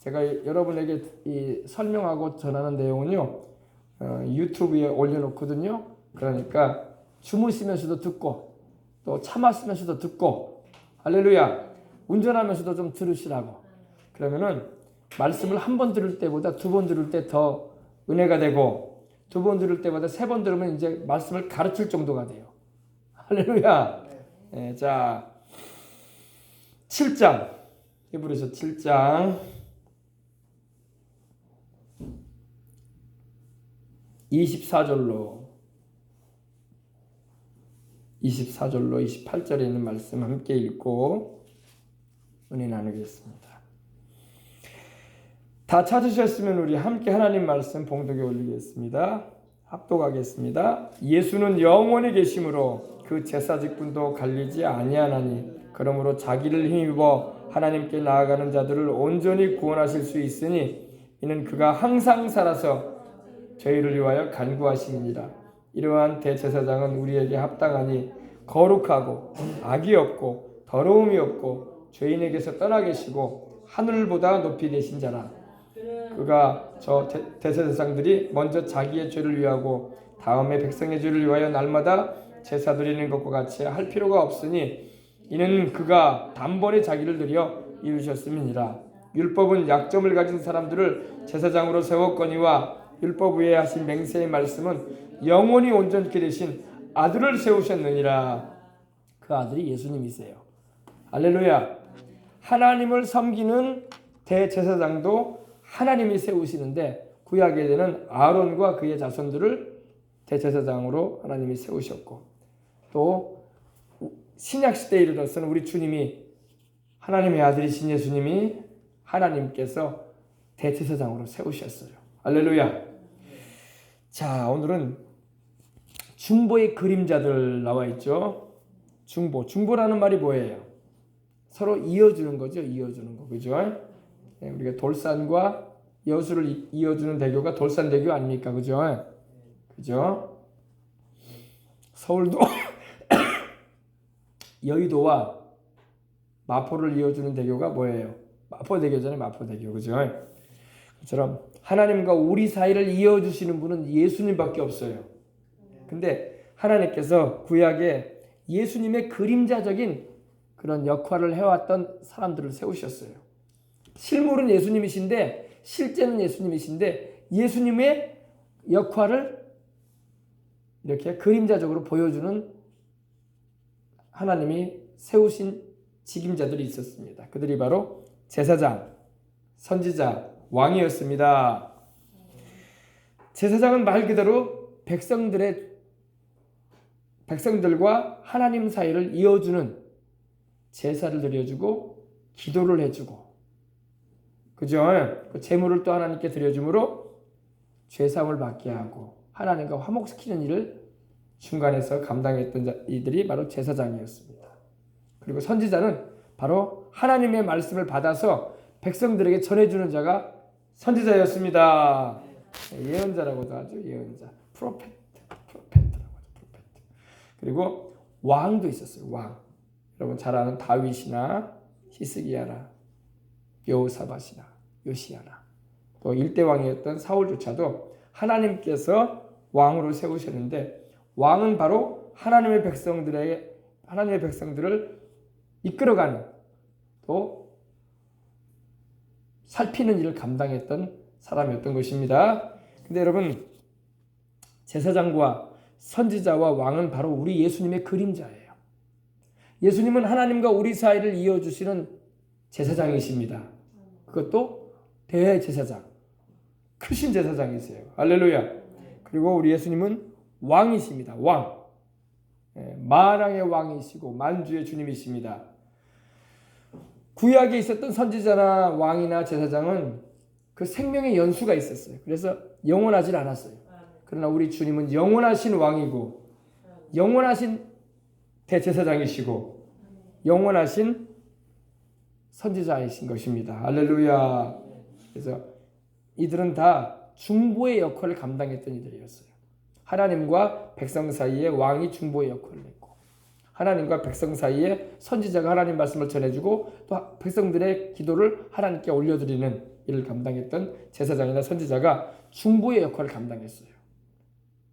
제가 여러분에게 설명하고 전하는 내용은요, 유튜브에 올려놓거든요. 그러니까 주무시면서도 듣고 또 참았으면서도 듣고, 할렐루야, 운전하면서도 좀 들으시라고. 그러면은 말씀을 한 번 들을 때보다 두 번 들을 때 더 은혜가 되고, 두 번 들을 때보다 세 번 들으면 이제 말씀을 가르칠 정도가 돼요. 할렐루야. 자, 7장, 히브리서 7장 24절로 28절에 있는 말씀 함께 읽고 은혜 나누겠습니다. 다 찾으셨으면 우리 함께 하나님 말씀 봉독에 올리겠습니다. 합독하겠습니다. 예수는 영원히 계심으로 그 제사직분도 갈리지 아니하나니 그러므로 자기를 힘입어 하나님께 나아가는 자들을 온전히 구원하실 수 있으니 이는 그가 항상 살아서 저희를 위하여 간구하심이니라. 이러한 대제사장은 우리에게 합당하니 거룩하고 악이 없고 더러움이 없고 죄인에게서 떠나 계시고 하늘보다 높이 계신 자라. 그가 저 대제사장들이 먼저 자기의 죄를 위하고 다음에 백성의 죄를 위하여 날마다 제사 드리는 것과 같이 할 필요가 없으니 이는 그가 단번에 자기를 드려 이루셨음이니라. 율법은 약점을 가진 사람들을 제사장으로 세웠거니와 율법 위에 하신 맹세의 말씀은 영원히 온전케 되신 아들을 세우셨느니라. 그 아들이 예수님이세요. 할렐루야. 하나님을 섬기는 대제사장도 하나님이 세우시는데 구약에는 아론과 그의 자손들을 대제사장으로 하나님이 세우셨고, 또 신약시대에 이르러서는 우리 주님이, 하나님의 아들이신 예수님이 하나님께서 대제사장으로 세우셨어요. 할렐루야. 자, 오늘은 중보의 그림자들 나와 있죠. 중보라는 말이 뭐예요? 서로 이어주는 거죠. 이어주는 거, 그죠? 우리가 돌산과 여수를 이어주는 대교가 돌산대교 아닙니까? 그죠? 그죠? 서울도 여의도와 마포를 이어주는 대교가 뭐예요? 마포대교잖아요. 마포대교, 그죠? 그처럼 하나님과 우리 사이를 이어주시는 분은 예수님밖에 없어요. 근데 하나님께서 구약에 예수님의 그림자적인 그런 역할을 해왔던 사람들을 세우셨어요. 실물은 예수님이신데, 실제는 예수님이신데 예수님의 역할을 이렇게 그림자적으로 보여주는 하나님이 세우신 직임자들이 있었습니다. 그들이 바로 제사장, 선지자, 왕이었습니다. 제사장은 말 그대로 백성들과 하나님 사이를 이어주는, 제사를 드려주고 기도를 해주고, 그죠? 그 제물을 또 하나님께 드려줌으로 죄사함을 받게 하고 하나님과 화목시키는 일을 중간에서 감당했던 이들이 바로 제사장이었습니다. 그리고 선지자는 바로 하나님의 말씀을 받아서 백성들에게 전해주는 자가 선지자였습니다. 예언자라고도 하죠. 예언자, 프로페트라고 하죠. 프로페트. 그리고 왕도 있었어요. 왕. 여러분 잘 아는 다윗이나 히스기야나 여호사밧이나 요시야나, 또 일대왕이었던 사울조차도 하나님께서 왕으로 세우셨는데, 왕은 바로 하나님의 백성들을 이끌어가는, 또 살피는 일을 감당했던 사람이었던 것입니다. 근데 여러분, 제사장과 선지자와 왕은 바로 우리 예수님의 그림자예요. 예수님은 하나님과 우리 사이를 이어주시는 제사장이십니다. 그것도 대제사장, 크신 제사장이세요. 할렐루야. 그리고 우리 예수님은 왕이십니다. 왕. 만왕의 왕이시고 만주의 주님이십니다. 구약에 있었던 선지자나 왕이나 제사장은 그 생명의 연수가 있었어요. 그래서 영원하지 않았어요. 그러나 우리 주님은 영원하신 왕이고 영원하신 대제사장이시고 영원하신 선지자이신 것입니다. 할렐루야. 그래서 이들은 다 중보의 역할을 감당했던 이들이었어요. 하나님과 백성 사이에 왕이 중보의 역할을 했고, 하나님과 백성 사이에 선지자가 하나님 말씀을 전해주고 또 백성들의 기도를 하나님께 올려드리는 일을 감당했던 제사장이나 선지자가 중보의 역할을 감당했어요.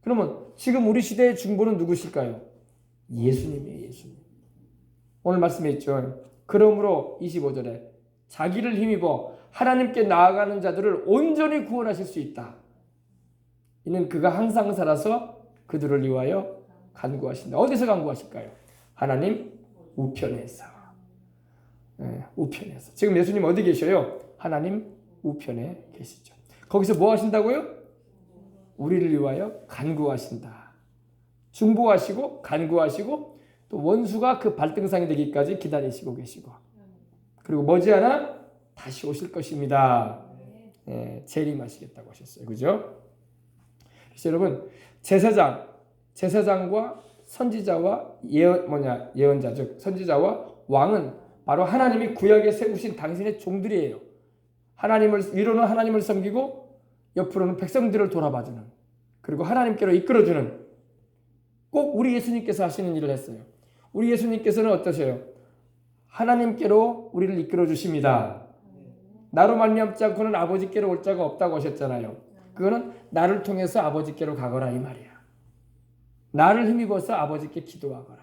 그러면 지금 우리 시대의 중보는 누구실까요? 예수님이에요. 예수님. 오늘 말씀에 있죠. 그러므로 25절에 자기를 힘입어 하나님께 나아가는 자들을 온전히 구원하실 수 있다. 이는 그가 항상 살아서 그들을 위하여 간구하신다. 어디서 간구하실까요? 하나님 우편에서. 우편에서. 지금 예수님 어디 계셔요? 하나님 우편에 계시죠. 거기서 뭐 하신다고요? 우리를 위하여 간구하신다. 중보하시고 간구하시고 또 원수가 그 발등상이 되기까지 기다리시고 계시고 그리고 머지않아 다시 오실 것입니다. 재림하시겠다고 하셨어요. 그죠? 그래서 여러분 제사장과 선지자와 예언자 즉 선지자와 왕은 바로 하나님이 구약에 세우신 당신의 종들이에요. 위로는 하나님을 섬기고 옆으로는 백성들을 돌아봐주는 그리고 하나님께로 이끌어주는 꼭 우리 예수님께서 하시는 일을 했어요. 우리 예수님께서는 어떠세요? 하나님께로 우리를 이끌어 주십니다. 나로 말미암지 않고는 아버지께로 올 자가 없다고 하셨잖아요. 그거는 나를 통해서 아버지께로 가거라 이 말이야. 나를 힘입어서 아버지께 기도하거라.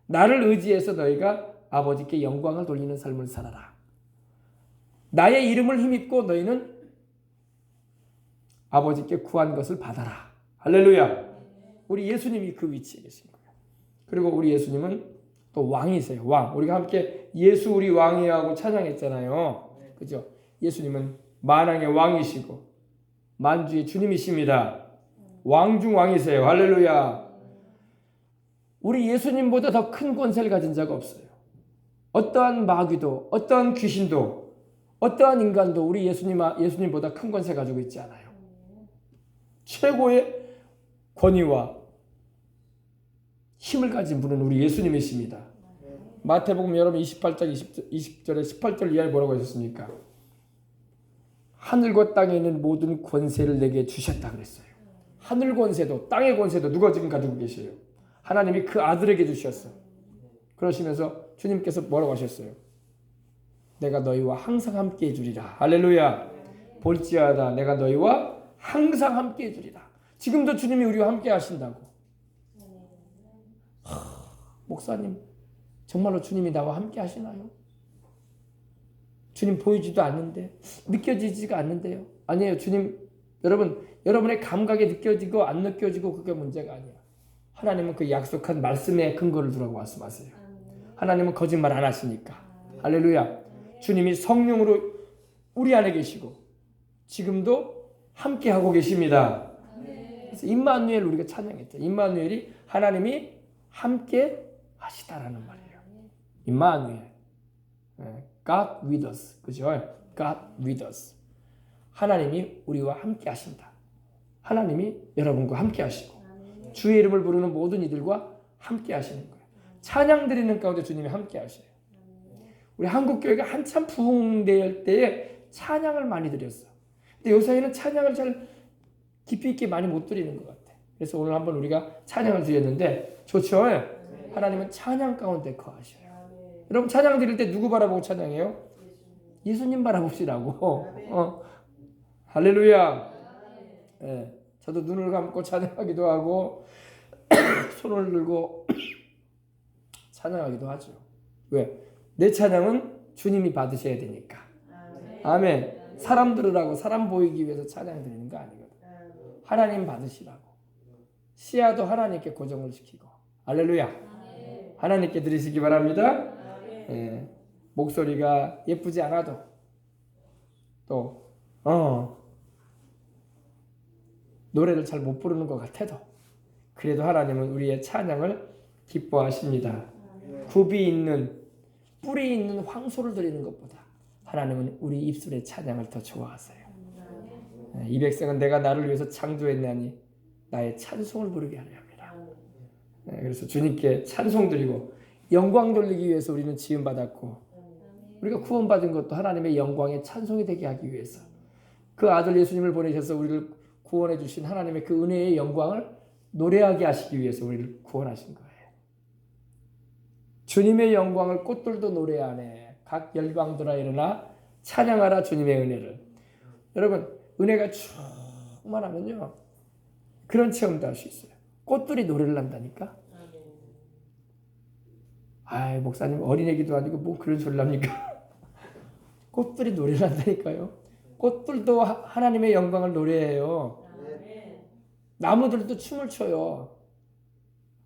나를 의지해서 너희가 아버지께 영광을 돌리는 삶을 살아라. 나의 이름을 힘입고 너희는 아버지께 구한 것을 받아라. 할렐루야. 우리 예수님이 그 위치에 계신 거예요. 그리고 우리 예수님은 또 왕이세요. 왕. 우리가 함께 예수 우리 왕이여 하고 찬양했잖아요. 그죠? 예수님은 만왕의 왕이시고 만주의 주님이십니다. 왕 중 왕이세요. 할렐루야. 우리 예수님보다 더 큰 권세를 가진 자가 없어요. 어떠한 마귀도 어떠한 귀신도 어떠한 인간도 우리 예수님보다 큰 권세 가지고 있지 않아요. 최고의 권위와 힘을 가진 분은 우리 예수님이십니다. 마태복음 여러분 28장 20절에 18절 이하에 뭐라고 하셨습니까? 하늘과 땅에 있는 모든 권세를 내게 주셨다 그랬어요. 하늘 권세도 땅의 권세도 누가 지금 가지고 계세요? 하나님이 그 아들에게 주셨어. 그러시면서 주님께서 뭐라고 하셨어요? 내가 너희와 항상 함께 해주리라. 할렐루야. 볼지어다 내가 너희와 항상 함께 해주리라. 지금도 주님이 우리와 함께 하신다고. 목사님 정말로 주님이 나와 함께 하시나요? 주님 보이지도 않는데 느껴지지가 않는데요. 아니에요. 주님 여러분의 감각에 느껴지고 안 느껴지고 그게 문제가 아니야. 하나님은 그 약속한 말씀에 근거를 두라고 말씀하세요. 하나님은 거짓말 안 하시니까. 할렐루야. 주님이 성령으로 우리 안에 계시고 지금도 함께 하고 계십니다. 그래서 임마누엘 우리가 찬양했죠. 임마누엘이 하나님이 함께 하시다라는 말이에요. 임마누엘. God with us. 그죠? God with us. 하나님이 우리와 함께 하신다. 하나님이 여러분과 함께 하시고 주의 이름을 부르는 모든 이들과 함께 하시는 거예요. 찬양 드리는 가운데 주님이 함께 하셔요. 우리 한국교회가 한참 부흥될 때에 찬양을 많이 드렸어. 근데 요사이는 찬양을 잘 깊이 있게 많이 못 드리는 것 같아. 그래서 오늘 한번 우리가 찬양을 드렸는데 좋죠? 하나님은 찬양 가운데 거하셔요. 여러분 찬양 드릴 때 누구 바라보고 찬양해요? 예수님 바라봅시라고. 할렐루야. 저도 눈을 감고 찬양하기도 하고 손을 들고 찬양하기도 하죠. 왜? 내 찬양은 주님이 받으셔야 되니까. 아멘. 사람 들으라고 사람 보이기 위해서 찬양 드리는 거 아니거든. 하나님 받으시라고. 시야도 하나님께 고정을 시키고. 할렐루야. 하나님께 드리시기 바랍니다. 목소리가 예쁘지 않아도 또 노래를 잘 못 부르는 것 같아도 그래도 하나님은 우리의 찬양을 기뻐하십니다. 굽이 있는 뿌리 있는 황소를 드리는 것보다 하나님은 우리 입술의 찬양을 더 좋아하세요. 이 백성은 내가 나를 위해서 창조했나니 나의 찬송을 부르게 하려 합니다. 그래서 주님께 찬송 드리고 영광 돌리기 위해서 우리는 지음받았고 우리가 구원받은 것도 하나님의 영광의 찬송이 되게 하기 위해서 그 아들 예수님을 보내셔서 우리를 구원해 주신 하나님의 그 은혜의 영광을 노래하게 하시기 위해서 우리를 구원하신 거예요. 주님의 영광을 꽃들도 노래하네. 각 열방들아 일어나 찬양하라 주님의 은혜를. 여러분 은혜가 충만하면요 그런 체험도 할 수 있어요. 꽃들이 노래를 한다니까. 아이 목사님 어린 애기도 아니고 뭐 그런 소리를 합니까? 꽃들이 노래를 한다니까요. 꽃들도 하나님의 영광을 노래해요. 나무들도 춤을 춰요.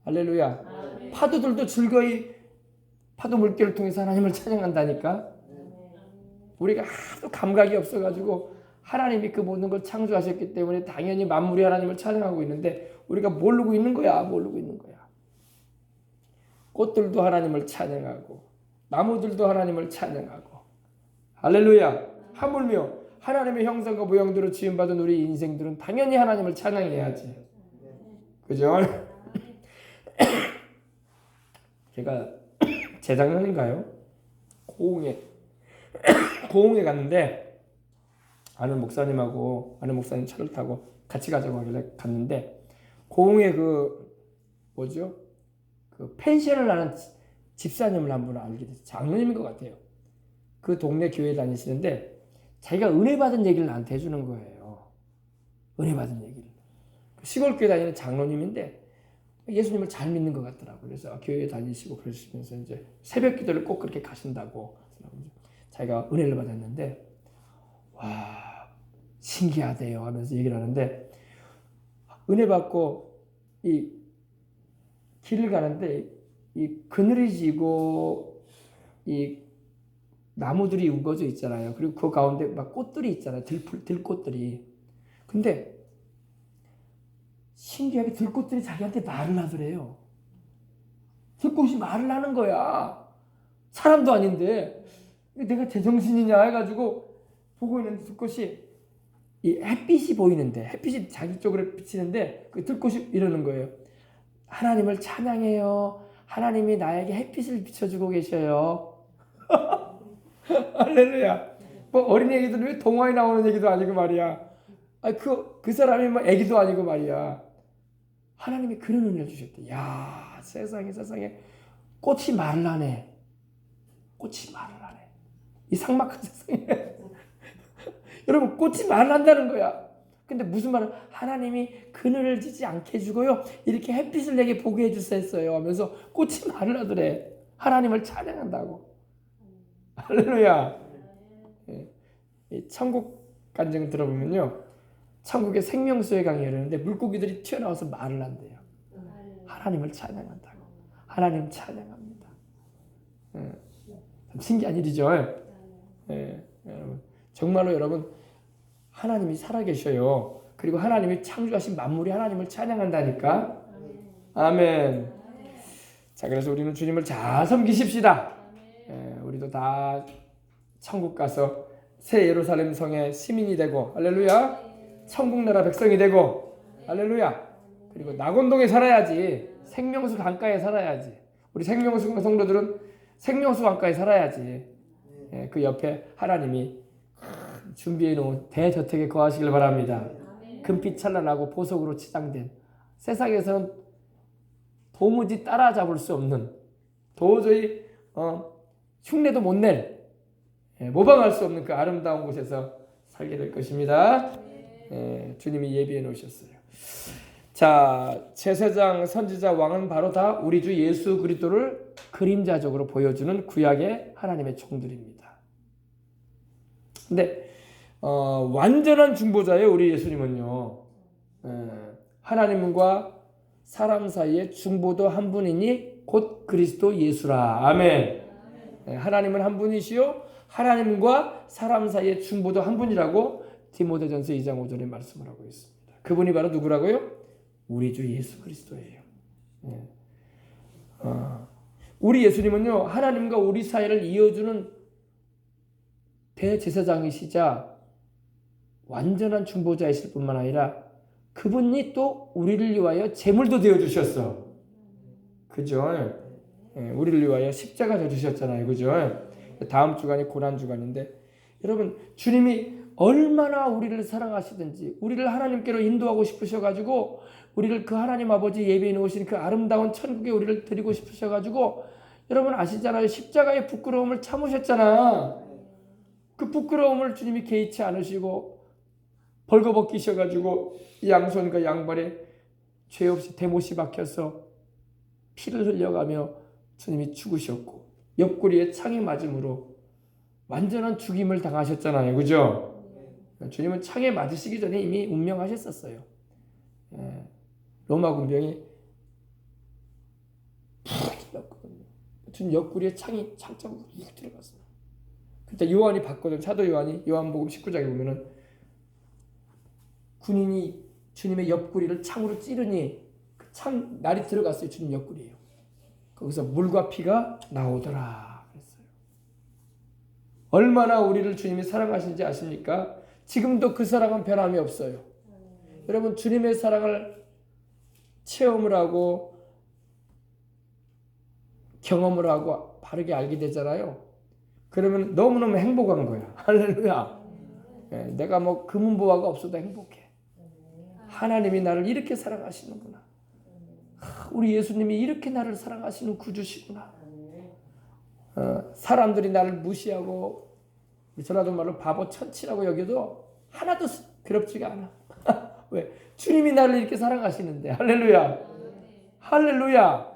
할렐루야. 파도들도 즐거이 파도 물결을 통해서 하나님을 찬양한다니까. 우리가 하도 감각이 없어가지고 하나님이 그 모든 걸 창조하셨기 때문에 당연히 만물이 하나님을 찬양하고 있는데 우리가 모르고 있는 거야. 모르고 있는 거야. 꽃들도 하나님을 찬양하고 나무들도 하나님을 찬양하고 할렐루야. 하물며 하나님의 형상과 모양대로 지음받은 우리 인생들은 당연히 하나님을 찬양해야지. 그죠? 제가 재작년인가요? 고흥에 갔는데 아는 목사님 차를 타고 같이 가자고 하길래 갔는데 고흥에 그 펜션을 하는 집사님을 한 분 알게 됐어요. 장로님인 것 같아요. 그 동네 교회 다니시는데 자기가 은혜 받은 얘기를 나한테 해주는 거예요. 은혜 받은 얘기를. 시골 교회 다니는 장로님인데 예수님을 잘 믿는 것 같더라고요. 그래서 교회에 다니시고 그러시면서 이제 새벽 기도를 꼭 그렇게 가신다고 자기가 은혜를 받았는데 와 신기하대요 하면서 얘기를 하는데 은혜 받고 이 길을 가는데 이 그늘이 지고 이 나무들이 우거져 있잖아요. 그리고 그 가운데 막 꽃들이 있잖아요. 들꽃들이. 근데 신기하게 들꽃들이 자기한테 말을 하더래요. 들꽃이 말을 하는 거야. 사람도 아닌데 내가 제정신이냐 해가지고 보고 있는데 들꽃이 이 햇빛이 보이는데 햇빛이 자기 쪽으로 비치는데 그 들꽃이 이러는 거예요. 하나님을 찬양해요. 하나님이 나에게 햇빛을 비춰주고 계셔요. 할렐루야. 뭐 어린 애기들은 왜 동화에 나오는 얘기도 아니고 말이야. 그 사람이 뭐 애기도 아니고 말이야. 하나님이 그런 은혜를 주셨대. 야 세상에 꽃이 말을 하네. 꽃이 말을 하네. 이 삭막한 세상에 여러분 꽃이 말을 한다는 거야. 근데 무슨 말을 하나님이 그늘을 지지 않게 해주고요 이렇게 햇빛을 내게 보게 해주셨어요 하면서 꽃이 말을 하더래. 하나님을 찬양한다고. 할렐루야. 천국 간증 들어보면요 천국에 생명수의 강이 흐르는데 물고기들이 튀어나와서 말을 한대요. 하나님을 찬양한다고. 하나님 찬양합니다. 참 신기한 일이죠. 여러분 정말로 여러분 하나님이 살아계셔요. 그리고 하나님이 창조하신 만물이 하나님을 찬양한다니까. 아멘. 자 그래서 우리는 주님을 잘 섬기십시다. 우리도 다 천국 가서 새 예루살렘 성의 시민이 되고 할렐루야. 천국 나라 백성이 되고 할렐루야. 그리고 낙원동에 살아야지. 생명수 강가에 살아야지. 우리 생명수 성도들은 생명수 강가에 살아야지. 그 옆에 하나님이 준비해 놓은 대저택에 거하시길 바랍니다. 금빛 찬란하고 보석으로 치장된 세상에서는 도무지 따라잡을 수 없는 도저히 흉내도 못 낼 모방할 수 없는 그 아름다운 곳에서 살게 될 것입니다. 주님이 예비해 놓으셨어요. 자, 제사장, 선지자, 왕은 바로 다 우리 주 예수 그리스도를 그림자적으로 보여주는 구약의 하나님의 종들입니다. 근데 완전한 중보자예요. 우리 예수님은요. 하나님과 사람 사이의 중보도 한 분이니 곧 그리스도 예수라. 아멘. 하나님은 한 분이시요 하나님과 사람 사이의 중보도 한 분이라고 디모데전서 2장 5절에 말씀을 하고 있습니다. 그분이 바로 누구라고요? 우리 주 예수 그리스도예요. 우리 예수님은요 하나님과 우리 사이를 이어주는 대제사장이시자 완전한 중보자이실 뿐만 아니라 그분이 또 우리를 위하여 제물도 되어주셨어. 그죠? 우리를 위하여 십자가 져주셨잖아요. 그죠? 다음 주간이 고난주간인데 여러분 주님이 얼마나 우리를 사랑하시든지 우리를 하나님께로 인도하고 싶으셔가지고 우리를 그 하나님 아버지 예배해 놓으신 그 아름다운 천국에 우리를 드리고 싶으셔가지고 여러분 아시잖아요. 십자가의 부끄러움을 참으셨잖아. 그 부끄러움을 주님이 개의치 않으시고 벌거벗기셔가지고 양손과 양발에 죄 없이 대못이 박혀서 피를 흘려가며 주님이 죽으셨고 옆구리에 창이 맞음으로 완전한 죽임을 당하셨잖아요. 그죠? 주님은 창에 맞으시기 전에 이미 운명하셨었어요. 로마 군병이 푹 찔렀거든요. 주님 옆구리에 창자국이 훅 들어갔어요. 그때 요한이 봤거든. 사도 요한이 요한복음 19장에 보면은 군인이 주님의 옆구리를 창으로 찌르니 그 창 날이 들어갔어요. 주님 옆구리에요. 거기서 물과 피가 나오더라 그랬어요. 얼마나 우리를 주님이 사랑하시는지 아십니까? 지금도 그 사랑은 변함이 없어요. 여러분 주님의 사랑을 체험을 하고 경험을 하고 바르게 알게 되잖아요. 그러면 너무너무 행복한 거야. 할렐루야. 내가 뭐 금은보화가 없어도 행복해. 하나님이 나를 이렇게 사랑하시는구나. 우리 예수님이 이렇게 나를 사랑하시는 구주시구나. 사람들이 나를 무시하고 전라도 말로 바보 천치라고 여겨도 하나도 괴롭지가 않아. 왜? 주님이 나를 이렇게 사랑하시는데. 할렐루야. 할렐루야.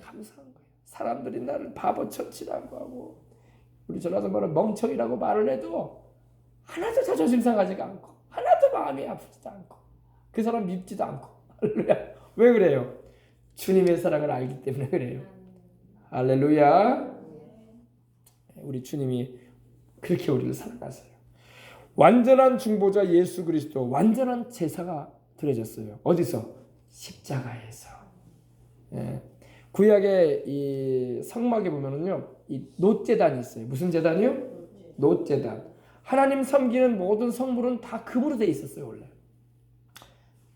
감사한 거예요. 사람들이 나를 바보 천치라고 하고 우리 전라도 말로 멍청이라고 말을 해도 하나도 자존심 상하지가 않고 하나도 마음이 아프지도 않고 그 사람 밉지도 않고. 할렐루야. 왜 그래요? 주님의 사랑을 알기 때문에 그래요. 할렐루야. 우리 주님이 그렇게 우리를 사랑하세요. 완전한 중보자 예수 그리스도 완전한 제사가 드려졌어요. 어디서? 십자가에서. 구약의 이 성막에 보면은요, 이 놋제단이 있어요. 무슨 제단이요? 놋제단. 하나님 섬기는 모든 성물은 다 금으로 돼 있었어요. 원래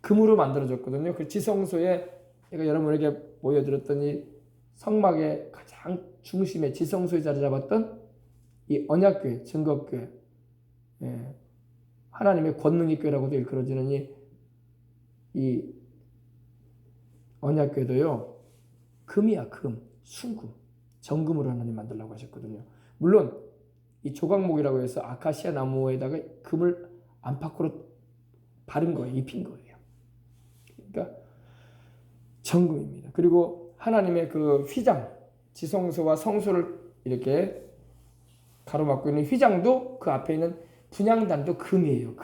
금으로 만들어졌거든요. 그 지성소에 제가 여러분에게 보여드렸더니 성막의 가장 중심에 지성소에 자리 잡았던 이 언약궤, 증거궤, 하나님의 권능의 궤라고도 일컬어지는 이 언약궤도요, 금이야, 금, 순금, 정금으로 하나님 만들라고 하셨거든요. 물론 이 조각목이라고 해서 아카시아 나무에다가 금을 안팎으로 바른 거예요, 입힌 거예요. 그러니까 정금입니다. 그리고 하나님의 그 휘장, 지성소와 성소를 이렇게 가로막고 있는 휘장도 그 앞에 있는 분향단도 금이에요.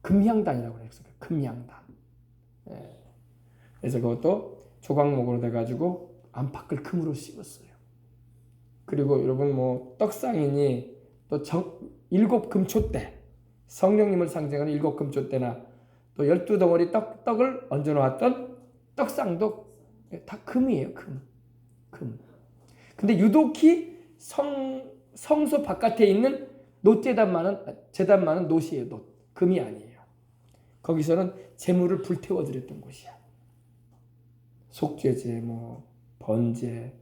금향단이라고 해서 금향단. 그래서 그것도 조각목으로 돼가지고 안팎을 금으로 씌웠어요. 그리고 여러분 뭐 떡상이니 또 일곱 금초대, 성령님을 상징하는 일곱 금초대나 또 12덩어리 떡을 얹어놓았던 떡상도 다 금이에요. 금. 근데 유독히 성소 바깥에 있는 제단만은 놋이에요. 금이 아니에요. 거기서는 제물을 불태워 드렸던 곳이야. 속죄제, 뭐 번제,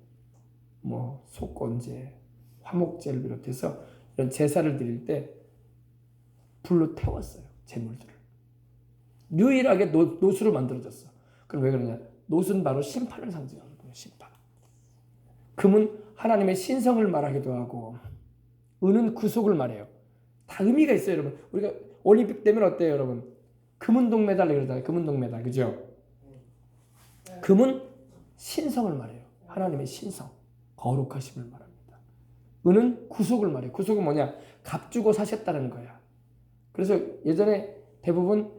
뭐 속건제, 화목제를 비롯해서 이런 제사를 드릴 때 불로 태웠어요. 제물들을. 유일하게 놋으로 만들어졌어. 그럼 왜 그러냐? 놋은 바로 심판을 상징하는 거예요. 심판. 금은 하나님의 신성을 말하기도 하고 은은 구속을 말해요. 다 의미가 있어요, 여러분. 우리가 올림픽 되면 어때요, 여러분? 금은 동메달 그러잖아요. 금은 동메달, 그죠? 금은 신성을 말해요. 하나님의 신성, 거룩하심을 말합니다. 은은 구속을 말해요. 구속은 뭐냐? 값주고 사셨다는 거야. 그래서 예전에 대부분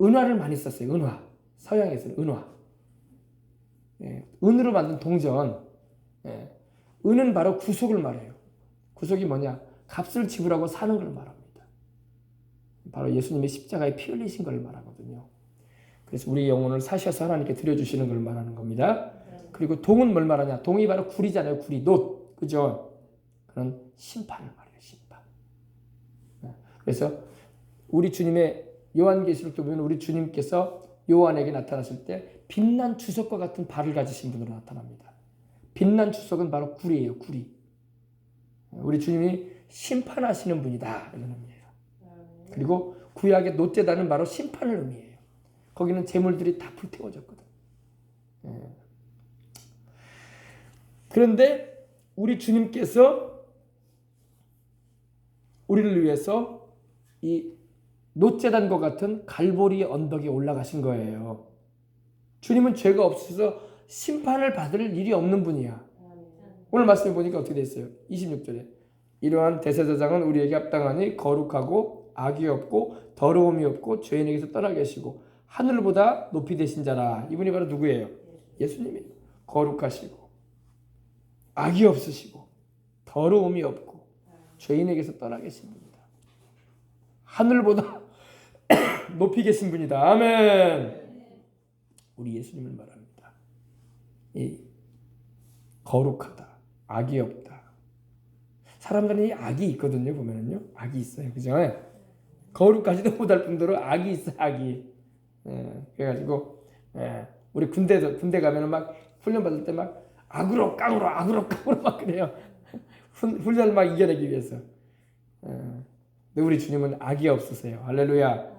은화를 많이 썼어요. 은화. 서양에서는 은화. 은으로 만든 동전. 은은 바로 구속을 말해요. 구속이 뭐냐? 값을 지불하고 사는 걸 말합니다. 바로 예수님의 십자가에 피 흘리신 걸 말하거든요. 그래서 우리 영혼을 사셔서 하나님께 드려주시는 걸 말하는 겁니다. 그리고 동은 뭘 말하냐? 동이 바로 구리잖아요. 구리, 놋. 그죠? 그런 심판을 말해요. 심판. 그래서 우리 주님의 요한계시록도 보면 우리 주님께서 요한에게 나타나실 때 빛난 주석과 같은 발을 가지신 분으로 나타납니다. 빛난 주석은 바로 구리예요. 구리. 우리 주님이 심판하시는 분이다. 이런 의미예요. 그리고 구약의 놋제단은 바로 심판을 의미해요. 거기는 제물들이 다 불태워졌거든. 그런데 우리 주님께서 우리를 위해서 이 놋재단과 같은 갈보리 언덕에 올라가신 거예요. 주님은 죄가 없어서 심판을 받을 일이 없는 분이야. 오늘 말씀해 보니까 어떻게 돼 있어요? 26절에 이러한 대제사장은 우리에게 합당하니 거룩하고 악이 없고 더러움이 없고 죄인에게서 떠나 계시고 하늘보다 높이 되신 자라. 이분이 바로 누구예요? 예수님이에요. 거룩하시고 악이 없으시고 더러움이 없고 죄인에게서 떠나 계신 분이다. 하늘보다 높이 계신 분이다. 아멘. 우리 예수님을 말합니다. 이 거룩하다, 악이 없다. 사람들은 이 악이 있거든요. 보면은요, 악이 있어요, 그죠? 거룩하지도 못할 뿐더러 악이 있어, 악이. 그래가지고 우리 군대 가면은 막 훈련 받을 때 막 악으로 깡으로 막 그래요. 훈련을 막 이겨내기 위해서. 근데 우리 주님은 악이 없으세요. 할렐루야.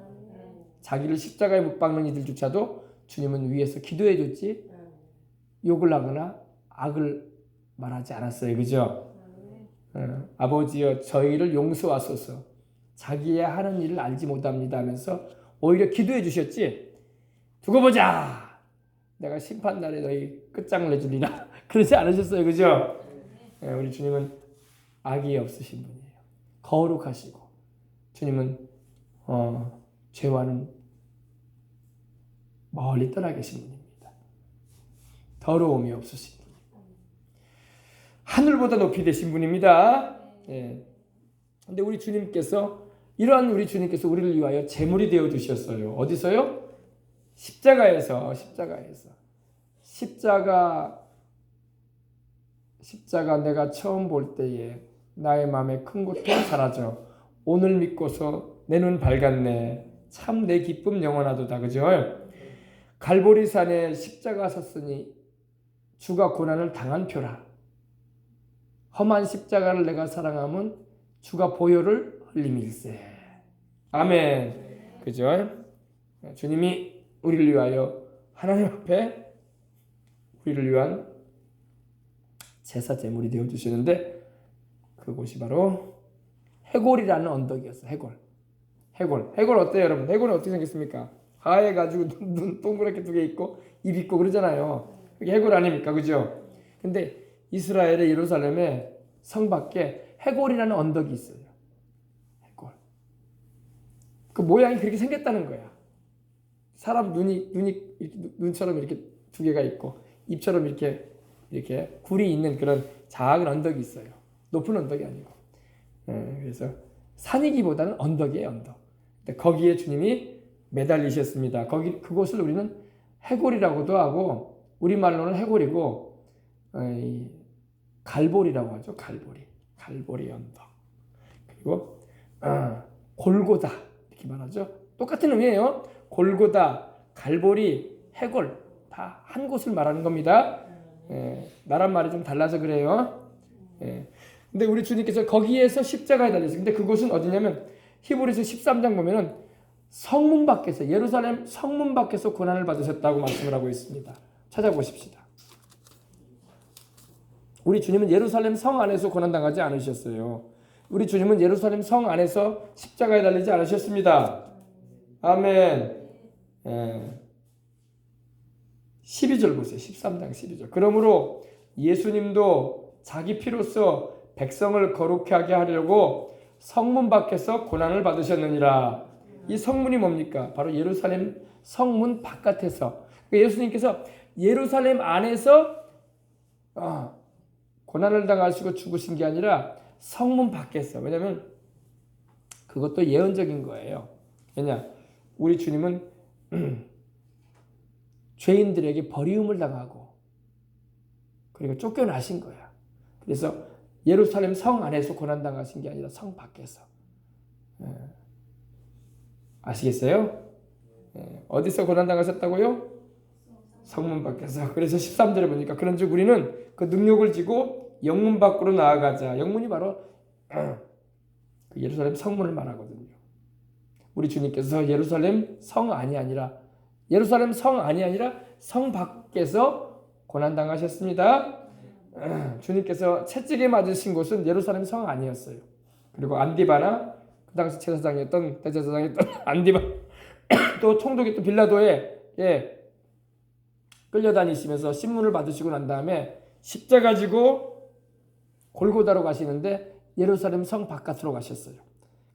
자기를 십자가에 못 박는 이들조차도 주님은 위에서 기도해 줬지 욕을 하거나 악을 말하지 않았어요. 그죠? 아버지여 저희를 용서하소서. 자기의 하는 일을 알지 못합니다 하면서 오히려 기도해 주셨지. 두고 보자. 내가 심판날에 너희 끝장을 내주리라. 그러지 않으셨어요. 그죠? 우리 주님은 악이 없으신 분이에요. 거룩하시고 주님은 죄와는 멀리 떠나 계신 분입니다. 더러움이 없으신 분. 하늘보다 높이 되신 분입니다. 근데 우리 주님께서 이러한 우리 주님께서 우리를 위하여 제물이 되어 주셨어요. 어디서요? 십자가 내가 처음 볼 때에 나의 마음에 큰 고통이 사라져 오늘 믿고서 내 눈 밝았네. 참 내 기쁨 영원하도다. 그죠? 갈보리산에 십자가 섰으니 주가 고난을 당한 표라. 험한 십자가를 내가 사랑하면 주가 보혈을 흘림일세. 아멘. 그죠? 주님이 우리를 위하여 하나님 앞에 우리를 위한 제사 제물이 되어 주시는데 그곳이 바로 해골이라는 언덕이었어요. 해골 어때요, 여러분? 해골은 어떻게 생겼습니까? 하얘가지고 눈 동그랗게 두 개 있고 입 있고 그러잖아요. 그게 해골 아닙니까? 그죠? 근데 이스라엘의 예루살렘에 성 밖에 해골이라는 언덕이 있어요. 해골. 그 모양이 그렇게 생겼다는 거야. 사람 눈처럼 이렇게 두 개가 있고 입처럼 이렇게 굴이 있는 그런 작은 언덕이 있어요. 높은 언덕이 아니고. 그래서 산이기보다는 언덕이에요, 언덕. 거기에 주님이 매달리셨습니다. 그곳을 우리는 해골이라고도 하고 우리말로는 해골이고 갈보리라고 하죠. 갈보리 언덕. 그리고 골고다 이렇게 말하죠. 똑같은 의미예요. 골고다, 갈보리, 해골 다 한 곳을 말하는 겁니다. 나란 말이 좀 달라서 그래요. 근데 우리 주님께서 거기에서 십자가에 달리셨어요. 근데 그곳은 어디냐면 히브리서 13장 보면은 성문 밖에서 예루살렘 성문 밖에서 고난을 받으셨다고 말씀을 하고 있습니다. 찾아보십시다. 우리 주님은 예루살렘 성 안에서 고난당하지 않으셨어요. 우리 주님은 예루살렘 성 안에서 십자가에 달리지 않으셨습니다. 아멘. 12절 보세요. 13장 12절. 그러므로 예수님도 자기 피로써 백성을 거룩히 하게 하려고 성문 밖에서 고난을 받으셨느니라. 이 성문이 뭡니까? 바로 예루살렘 성문 바깥에서. 예수님께서 예루살렘 안에서 고난을 당하시고 죽으신 게 아니라 성문 밖에서. 왜냐하면 그것도 예언적인 거예요. 왜냐? 우리 주님은 죄인들에게 버리움을 당하고 그리고 쫓겨나신 거야. 그래서 예루살렘 성 안에서 고난당하신 게 아니라 성 밖에서. 아시겠어요? 어디서 고난당하셨다고요? 성문 밖에서. 그래서 13절에 보니까 그런즉 우리는 그 능력을 지고 영문 밖으로 나아가자. 영문이 바로 그 예루살렘 성문을 말하거든요. 우리 주님께서 예루살렘 성 안이 아니라 성 밖에서 고난당하셨습니다. 주님께서 채찍에 맞으신 곳은 예루살렘 성 아니었어요. 그리고 안디바나 그 당시 제사장이었던 대제사장이었던 안디바 또 총독이었던 빌라도에 끌려다니시면서 신문을 받으시고 난 다음에 십자가 지고 골고다로 가시는데 예루살렘 성 바깥으로 가셨어요.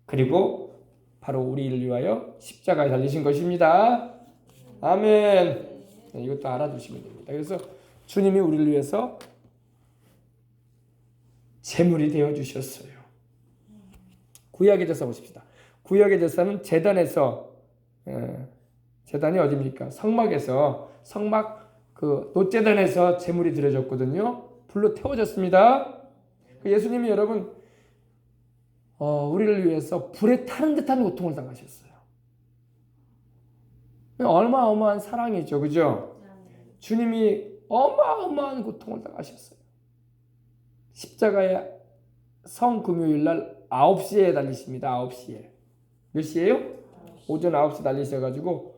그리고 바로 우리를 위하여 십자가에 달리신 것입니다. 아멘. 이것도 알아두시면 됩니다. 그래서 주님이 우리를 위해서 제물이 되어 주셨어요. 구약의 제사 보십시다. 구약의 제사는 제단에서 제단이 어디입니까? 성막에서 성막 그 놋제단에서 제물이 드려졌거든요. 불로 태워졌습니다. 예수님이 여러분 우리를 위해서 불에 타는 듯한 고통을 당하셨어요. 어마어마한 사랑이죠, 그죠? 주님이 어마어마한 고통을 당하셨어요. 십자가에 성금요일 날 9시에 달리십니다. 9시에. 몇 시에요? 오전 9시 달리셔가지고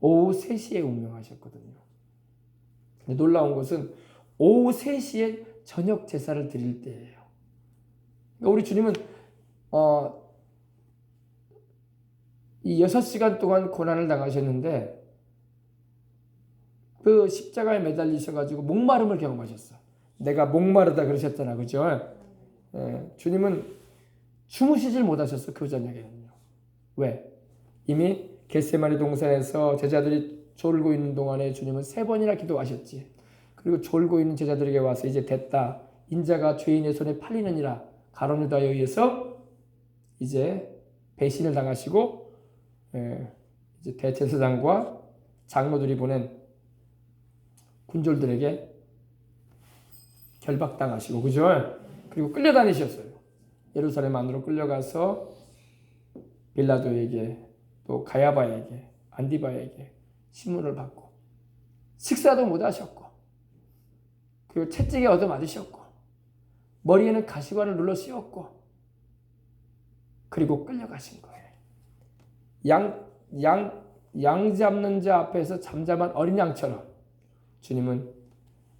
오후 3시에 운명하셨거든요. 놀라운 것은 오후 3시에 저녁 제사를 드릴 때예요. 그러니까 우리 주님은 이 6시간 동안 고난을 당하셨는데 그 십자가에 매달리셔가지고 목마름을 경험하셨어. 내가 목마르다 그러셨잖아, 그죠? 주님은 주무시질 못하셨어, 그 저녁에는요. 왜? 이미 겟세마네 동산에서 제자들이 졸고 있는 동안에 주님은 3번이나 기도하셨지. 그리고 졸고 있는 제자들에게 와서 이제 됐다. 인자가 죄인의 손에 팔리느니라. 가룟 유다에 의해서 이제 배신을 당하시고 이제 대제사장과 장로들이 보낸 군졸들에게 결박당하시고, 그죠? 그리고 끌려다니셨어요. 예루살렘 안으로 끌려가서 빌라도에게 또 가야바에게 안디바에게 신문을 받고 식사도 못 하셨고 그리고 채찍에 얻어맞으셨고 머리에는 가시관을 눌러 씌웠고 그리고 끌려가신 거예요. 양 잡는 자 앞에서 잠잠한 어린 양처럼 주님은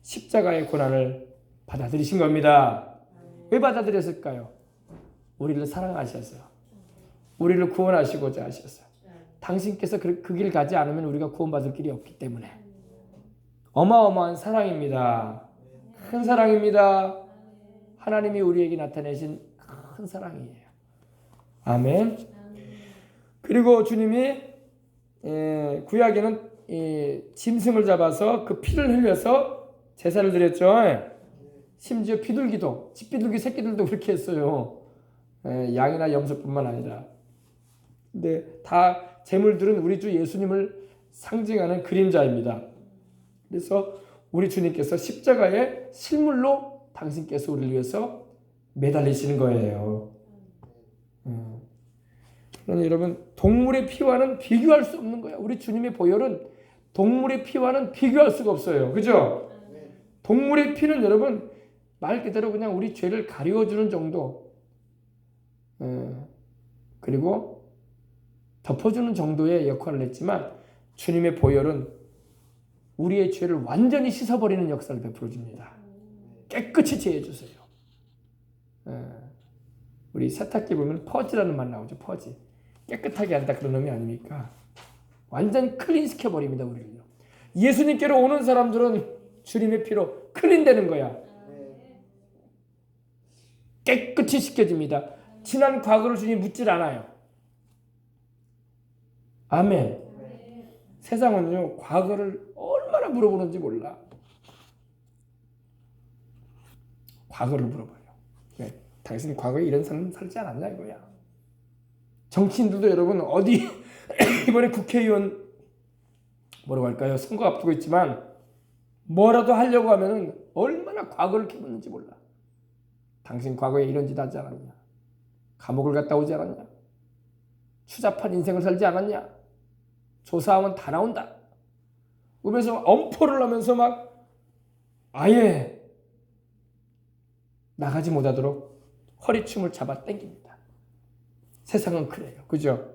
십자가의 고난을 받아들이신 겁니다. 왜 받아들였을까요? 우리를 사랑하셔서 우리를 구원하시고자 하셔서 당신께서 그 길 가지 않으면 우리가 구원받을 길이 없기 때문에 어마어마한 사랑입니다. 큰 사랑입니다. 하나님이 우리에게 나타내신 큰 사랑이에요. 아멘. 그리고 주님이 구약에는 짐승을 잡아서 그 피를 흘려서 제사를 드렸죠. 심지어 비둘기도 집비둘기 새끼들도 그렇게 했어요. 양이나 염소뿐만 아니라. 근데 다 제물들은 우리 주 예수님을 상징하는 그림자입니다. 그래서 우리 주님께서 십자가에 실물로 당신께서 우리를 위해서 매달리시는 거예요. 그러니 여러분 동물의 피와는 비교할 수 없는 거야. 우리 주님의 보혈은 동물의 피와는 비교할 수가 없어요. 그죠? 동물의 피는 여러분 말 그대로 그냥 우리 죄를 가리워주는 정도 그리고 덮어주는 정도의 역할을 했지만 주님의 보혈은 우리의 죄를 완전히 씻어버리는 역사를 베풀어줍니다. 깨끗이 제해주세요. 우리 세탁기 보면 퍼지라는 말 나오죠. 퍼지. 깨끗하게 한다 그런 의미 아닙니까? 완전 클린 시켜버립니다. 우리를요. 예수님께로 오는 사람들은 주님의 피로 클린되는 거야. 깨끗이 씻겨집니다. 지난 과거를 주님 묻질 않아요. 아멘. 세상은요 과거를 얼마나 물어보는지 몰라. 과거를 물어봐요. 왜? 당신이 과거에 이런 삶을 살지 않았냐 이거야. 정치인들도 여러분 어디 이번에 국회의원 뭐라고 할까요? 선거 앞두고 있지만 뭐라도 하려고 하면은 얼마나 과거를 캐묻는지 몰라. 당신 과거에 이런 짓 하지 않았냐? 감옥을 갔다 오지 않았냐? 추잡한 인생을 살지 않았냐? 조사하면 다 나온다. 그러면서 엄포를 하면서 막 아예 나가지 못하도록 허리춤을 잡아 당깁니다. 세상은 그래요. 그죠?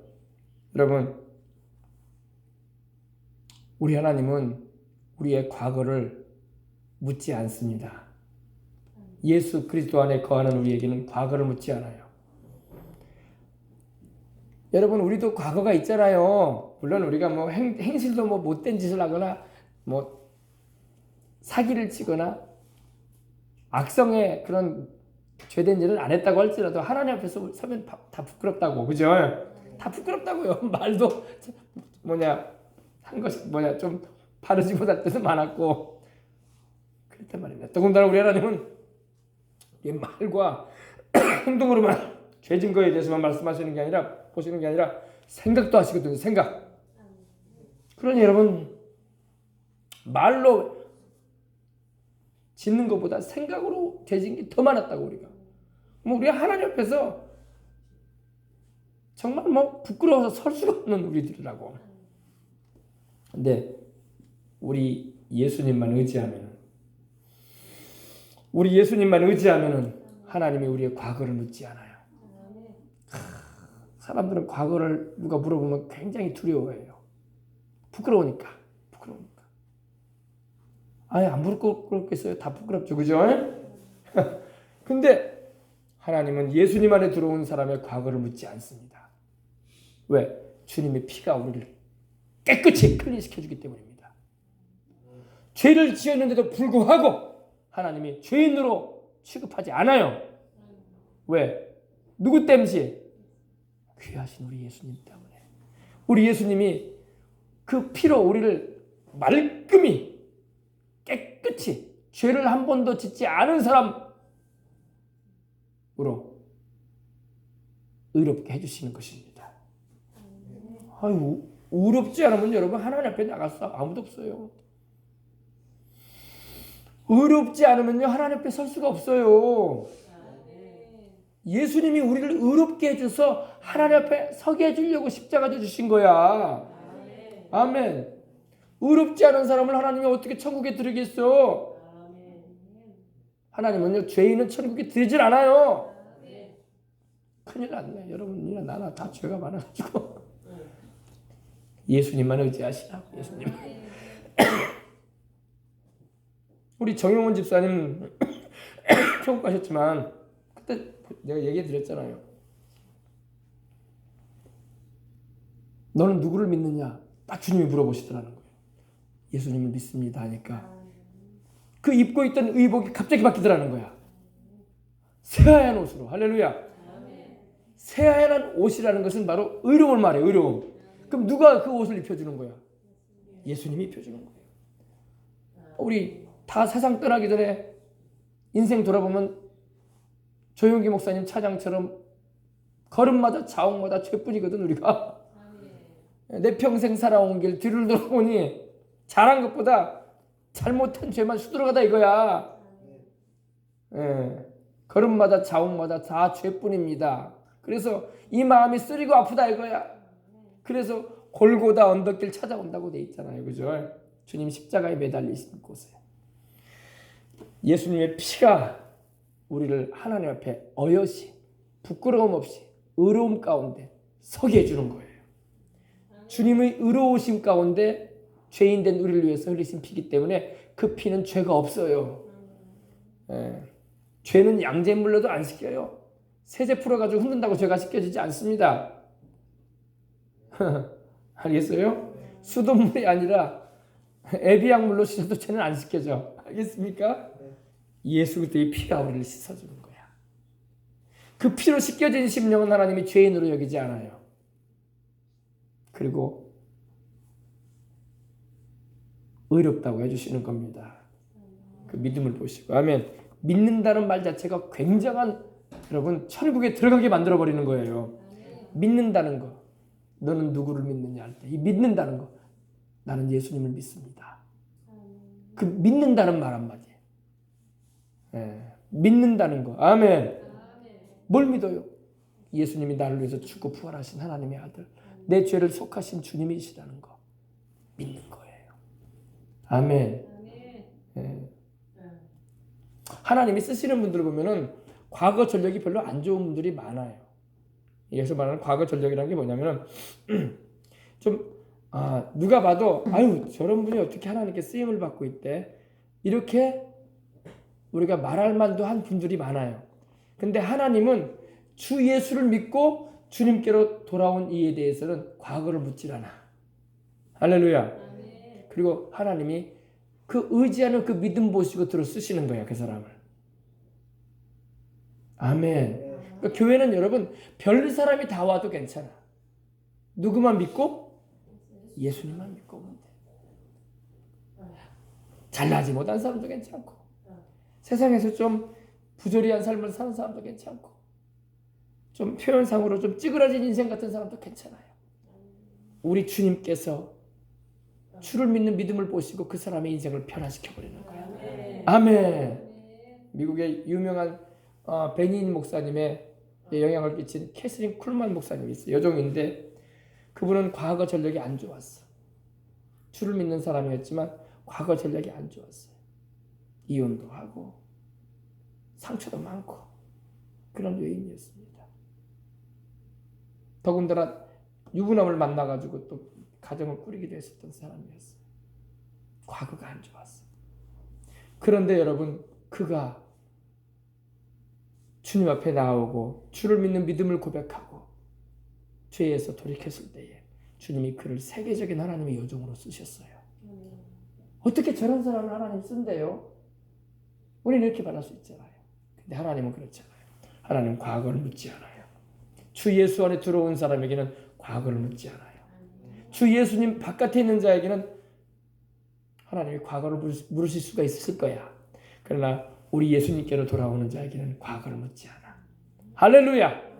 여러분 우리 하나님은 우리의 과거를 묻지 않습니다. 예수 그리스도 안에 거하는 우리에게는 과거를 묻지 않아요. 여러분, 우리도 과거가 있잖아요. 물론 우리가 뭐 행실도 뭐 못된 짓을 하거나 뭐 사기를 치거나 악성의 그런 죄된 일을 안 했다고 할지라도 하나님 앞에서 서면 다 부끄럽다고, 그죠? 다 부끄럽다고요. 말도 한 것이 좀 바르지 못할 때도 많았고 그랬단 말입니다. 더군다나 우리 하나님은 이 말과 행동으로만 죄 증거에 대해서만 말씀하시는 게 아니라, 보시는 게 아니라 생각도 하시거든요. 생각. 그러니 여러분, 말로 짓는 것보다 생각으로 죄 짓는 게 더 많았다고. 우리가 우리 하나님 앞에서 정말 부끄러워서 설 수가 없는 우리들이라고. 근데 우리 예수님만 의지하면은 하나님이 우리의 과거를 묻지 않아요. 사람들은 과거를 누가 물어보면 굉장히 두려워해요. 부끄러우니까. 아예 안 부끄럽겠어요? 다 부끄럽죠, 그죠? 근데 하나님은 예수님 안에 들어온 사람의 과거를 묻지 않습니다. 왜? 주님의 피가 우리를 깨끗이 클린시켜주기 때문입니다. 죄를 지었는데도 불구하고 하나님이 죄인으로 취급하지 않아요. 왜? 누구 때문에? 귀하신 우리 예수님 때문에. 우리 예수님이 그 피로 우리를 말끔히 깨끗이 죄를 한 번도 짓지 않은 사람으로 의롭게 해주시는 것입니다. 아유, 의롭지 않으면 여러분 하나님 앞에 나가서 아무도 없어요. 의롭지 않으면요 하나님 앞에 설 수가 없어요. 예수님이 우리를 의롭게 해줘서 하나님 앞에 서게 해주려고 십자가 주신 거야. 아멘. 의롭지 않은 사람을 하나님이 어떻게 천국에 들이겠어? 하나님은요 죄인은 천국에 들이질 않아요. 큰일 났네. 여러분이나 나나 다 죄가 많아가지고 예수님만 의지하시라고. 예수님. 우리 정용원 집사님 천국 가셨지만 그때 내가 얘기해 드렸잖아요. 너는 누구를 믿느냐? 딱 주님이 물어보시더라는 거예요. 예수님을 믿습니다 하니까 그 입고 있던 의복이 갑자기 바뀌더라는 거야. 새하얀 옷으로. 할렐루야. 새하얀 옷이라는 것은 바로 의로움을 말해요. 의로움. 그럼 누가 그 옷을 입혀주는 거야? 예수님이 입혀주는 거예요. 우리 다 세상 떠나기 전에 인생 돌아보면 조용기 목사님 차장처럼 걸음마다 자옥마다 죄뿐이거든. 우리가 내 평생 살아온 길 뒤를 돌아보니 잘한 것보다 잘못한 죄만 수두룩하다 이거야. 걸음마다 자옥마다 다 죄뿐입니다. 그래서 이 마음이 쓰리고 아프다 이거야. 그래서 골고다 언덕길 찾아온다고 돼 있잖아요. 그죠? 주님 십자가에 매달리신 곳에 예수님의 피가 우리를 하나님 앞에 어여시 부끄러움 없이 의로움 가운데 서게 해주는 거예요. 주님의 의로우심 가운데 죄인된 우리를 위해서 흘리신 피기 때문에 그 피는 죄가 없어요. 죄는 양잿물로도 안 씻겨요. 세제 풀어가지고 흔든다고 죄가 씻겨지지 않습니다. 알겠어요? 수돗물이 아니라 에비약물로 씻어도 죄는 안 씻겨져. 알겠습니까? 예수 그리스도의 피가 우리를 씻어주는 거야. 그 피로 씻겨진 심령은 하나님이 죄인으로 여기지 않아요. 그리고 의롭다고 해주시는 겁니다. 그 믿음을 보시고. 아멘. 믿는다는 말 자체가 굉장한, 여러분, 천국에 들어가게 만들어버리는 거예요. 믿는다는 거. 너는 누구를 믿느냐 할 때 이 믿는다는 거. 나는 예수님을 믿습니다. 그 믿는다는 말 한마디. 믿는다는 거. 아멘. 뭘 믿어요? 예수님이 나를 위해서 죽고 부활하신 하나님의 아들, 내 죄를 속하신 주님이시라는 거 믿는 거예요. 아멘. 하나님이 쓰시는 분들을 보면은 과거 전력이 별로 안 좋은 분들이 많아요. 여기서 말하는 과거 전력이라는 게 뭐냐면은 누가 봐도 아유 저런 분이 어떻게 하나님께 쓰임을 받고 있대, 이렇게 우리가 말할 만도 한 분들이 많아요. 근데 하나님은 주 예수를 믿고 주님께로 돌아온 이에 대해서는 과거를 묻질 않아. 할렐루야. 그리고 하나님이 그 의지하는 그 믿음 보시고 들어 쓰시는 거야, 그 사람을. 아멘. 그러니까 교회는 여러분 별 사람이 다 와도 괜찮아. 누구만 믿고? 예수님만 믿고 오면 돼. 잘나지 못한 사람도 괜찮고, 세상에서 좀 부조리한 삶을 사는 사람도 괜찮고, 좀 표현상으로 좀 찌그러진 인생 같은 사람도 괜찮아요. 우리 주님께서 주를 믿는 믿음을 보시고 그 사람의 인생을 변화시켜버리는 거예요. 아멘. 미국의 유명한 베니인 목사님의 영향을 끼친 캐서린 쿨만 목사님이 있어요. 여종인데 그분은 과거 전력이 안 좋았어. 주를 믿는 사람이었지만 과거 전력이 안 좋았어요. 이혼도 하고 상처도 많고 그런 여인이었습니다. 더군다나 유부남을 만나가지고 또 가정을 꾸리기도 했었던 사람이었어요. 과거가 안 좋았어요. 그런데 여러분, 그가 주님 앞에 나오고 주를 믿는 믿음을 고백하고 죄에서 돌이켰을 때에 주님이 그를 세계적인 하나님의 요정으로 쓰셨어요. 어떻게 저런 사람을 하나님 쓴대요? 우리는 이렇게 말할 수 있잖아요. 근데 하나님은 그렇잖아요. 하나님은 과거를 묻지 않아요. 주 예수 안에 들어온 사람에게는 과거를 묻지 않아요. 주 예수님 바깥에 있는 자에게는 하나님이 과거를 물으실 수가 있을 거야. 그러나 우리 예수님께로 돌아오는 자에게는 과거를 묻지 않아. 할렐루야.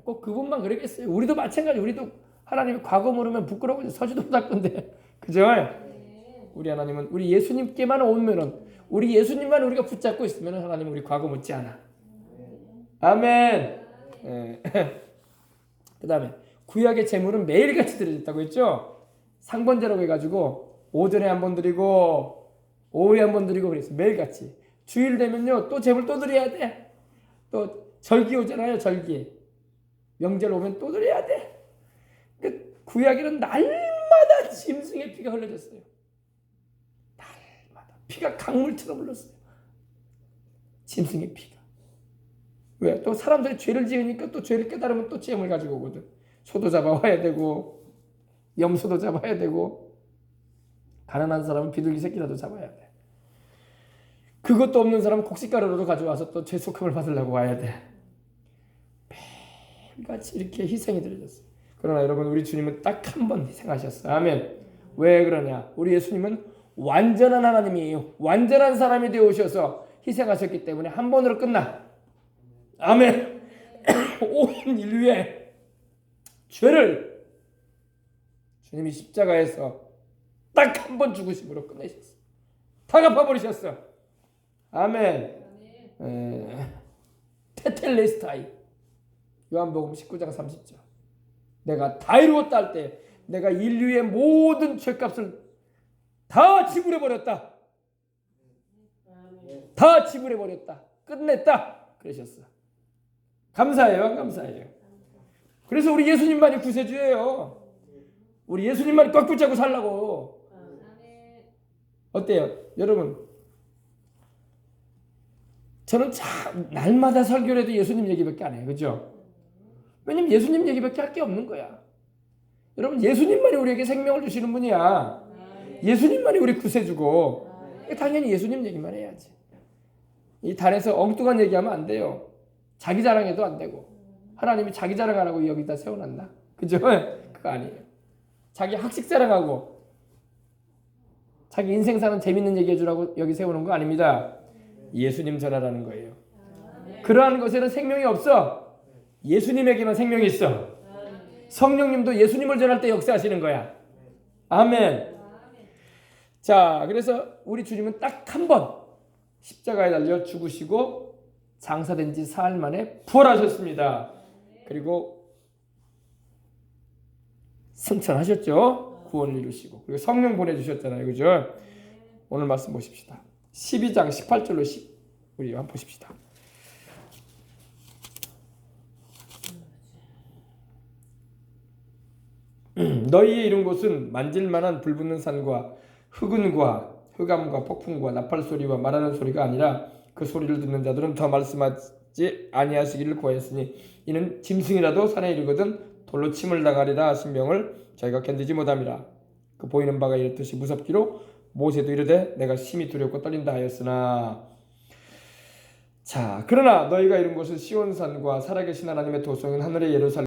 꼭 그분만 그러겠어요. 우리도 마찬가지. 우리도 하나님이 과거 물으면 부끄러워 서지도 못할 건데, 그죠? 우리 하나님은 우리 예수님께만 오면은, 우리 예수님만 우리가 붙잡고 있으면 하나님은 우리 과거 묻지 않아. 아멘. 그 다음에 구약의 제물은 매일같이 드려졌다고 했죠. 상번제라고 해가지고 오전에 한 번 드리고 오후에 한 번 드리고 그랬어요. 매일같이. 주일 되면요 또 제물 또 드려야 돼. 또 절기 오잖아요. 절기. 명절 오면 또 드려야 돼. 그 구약에는 날마다 짐승의 피가 흘러졌어요. 날마다 피가 강물처럼 흘렀어요. 짐승의 피가. 왜? 또 사람들이 죄를 지으니까 또 죄를 깨달으면 또 제물 가지고 오거든. 소도 잡아와야 되고 염소도 잡아야 되고 가난한 사람은 비둘기 새끼라도 잡아야 돼. 그것도 없는 사람은 곡식가루라도 가져와서 또 죄속함을 받으려고 와야 돼. 매일같이 이렇게 희생이 드려졌어요. 그러나 여러분, 우리 주님은 딱 한 번 희생하셨어요. 아멘. 왜 그러냐? 우리 예수님은 완전한 하나님이에요. 완전한 사람이 되어 오셔서 희생하셨기 때문에 한 번으로 끝나. 아멘. 온 인류의 죄를 주님이 십자가에서 딱 한 번 죽으심으로 끝내셨어요. 다 갚아버리셨어. 아멘. 테텔레스타이. 요한복음 19장 30절. 내가 다 이루었다 할 때 내가 인류의 모든 죄값을 다 지불해버렸다. 다 지불해버렸다. 끝냈다. 그러셨어. 감사해요. 감사해요. 그래서 우리 예수님만이 구세주예요. 우리 예수님만이 꽉 붙잡고 살라고. 어때요? 여러분, 저는 참 날마다 설교를 해도 예수님 얘기밖에 안 해요. 그죠? 왜냐면 예수님 얘기밖에 할 게 없는 거야. 여러분, 예수님만이 우리에게 생명을 주시는 분이야. 예수님만이 우리 구세주고, 당연히 예수님 얘기만 해야지. 이 단에서 엉뚱한 얘기하면 안 돼요. 자기 자랑해도 안 되고. 하나님이 자기 자랑하라고 여기다 세워놨나? 그죠? 그거 아니에요. 자기 학식 자랑하고 자기 인생 사는 재밌는 얘기 해주라고 여기 세우는 거 아닙니다. 예수님 전하라는 거예요. 그러한 것에는 생명이 없어. 예수님에게만 생명이 있어. 성령님도 예수님을 전할 때 역사하시는 거야. 아멘. 자, 그래서 우리 주님은 딱 한 번 십자가에 달려 죽으시고 장사된 지 사흘 만에 부활하셨습니다. 그리고 승천하셨죠. 구원을 이루시고. 그리고 성령 보내주셨잖아요. 그죠? 오늘 말씀 보십시다. 12장 18절로 우리 한번 보십시다. 너희의 이룬 곳은 만질만한 불붙는 산과 흑은과 흑암과 폭풍과 나팔 소리와 말하는 소리가 아니라 그 소리를 듣는 자들은 더 말씀하지 아니하시기를 구하였으니 이는 짐승이라도 산에 이르거든 돌로 침을 당하리라 하신 명을 저희가 견디지 못함이라. 그 보이는 바가 이렇듯이 무섭기로 모세도 이르되 내가 심히 두렵고 떨린다 하였으나 자 그러나 너희가 이룬 것은 시온산과 살아계신 하나님의 도성인 하늘의 예루살렘